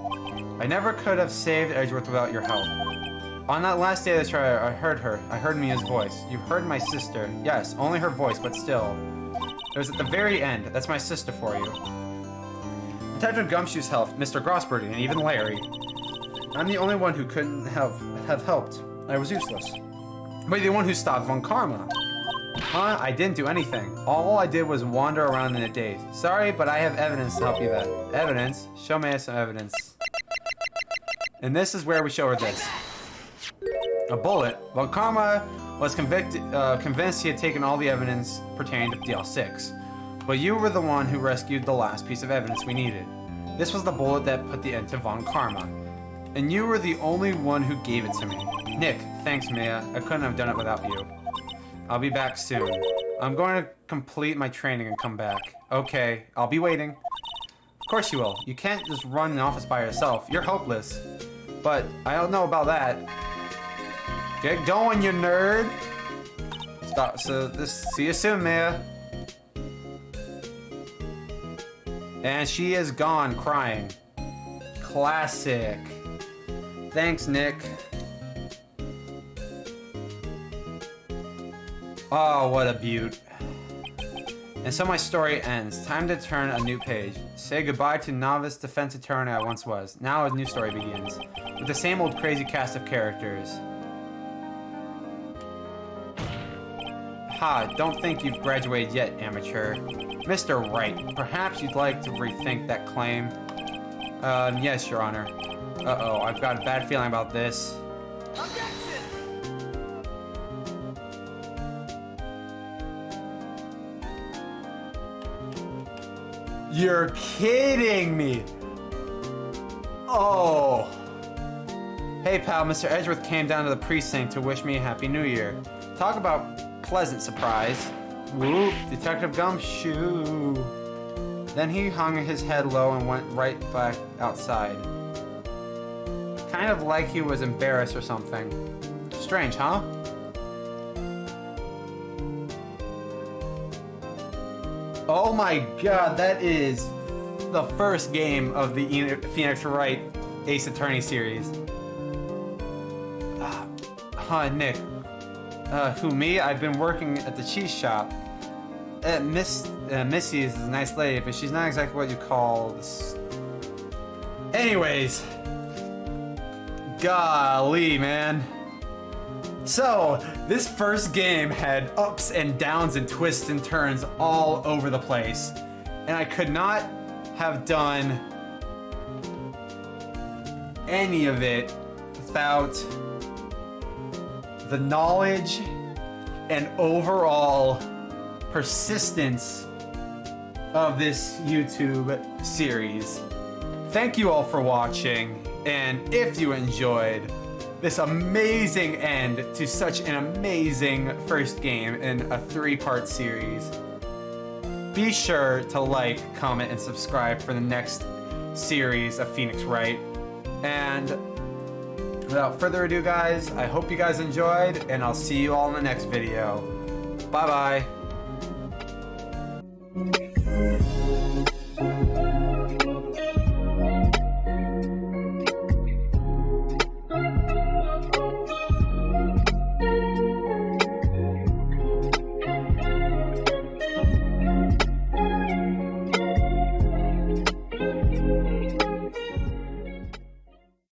I never could have saved Edgeworth without your help. On that last day of the trial, I heard her. I heard Mia's voice. You heard my sister. Yes, only her voice, but still. It was at the very end. That's my sister for you. Detective Gumshoe's helped, Mr. Grossberg, and even Larry. I'm the only one who couldn't have helped. I was useless. But you're the one who stopped Von Karma. Huh? I didn't do anything. All I did was wander around in a daze. Sorry, but I have evidence to help you that. Evidence? Show me some evidence. And this is where we show her this. A bullet. Von Karma was convinced he had taken all the evidence pertaining to DL6. But you were the one who rescued the last piece of evidence we needed. This was the bullet that put the end to Von Karma. And you were the only one who gave it to me. Nick, thanks, Mia. I couldn't have done it without you. I'll be back soon. I'm going to complete my training and come back. Okay, I'll be waiting. Of course you will. You can't just run an office by yourself. You're hopeless. But I don't know about that. Get going, you nerd. Stop. See you soon, Mia. And she is gone crying. Classic. Thanks, Nick. Oh, what a beaut. And so my story ends. Time to turn a new page. Say goodbye to novice defense attorney I once was. Now a new story begins. With the same old crazy cast of characters. Ha, don't think you've graduated yet, amateur. Mr. Wright, perhaps you'd like to rethink that claim? Yes, Your Honor. Uh-oh, I've got a bad feeling about this. You're kidding me! Oh. Hey pal, Mr. Edgeworth came down to the precinct to wish me a happy new year. Talk about pleasant surprise. Whoop, Detective Gumshoe. Then he hung his head low and went right back outside. Kind of like he was embarrassed or something. Strange, huh? Oh my god, that is the first game of the Phoenix Wright Ace Attorney series. Nick. Who, me? I've been working at the cheese shop. Missy is a nice lady, but she's not exactly what you call this. Anyways. Golly, man. So, this first game had ups and downs and twists and turns all over the place. And I could not have done any of it without the knowledge and overall persistence of this YouTube series. Thank you all for watching, and if you enjoyed this amazing end to such an amazing first game in a 3-part series, be sure to like, comment, and subscribe for the next series of Phoenix Wright. And without further ado, guys, I hope you guys enjoyed, and I'll see you all in the next video. Bye-bye.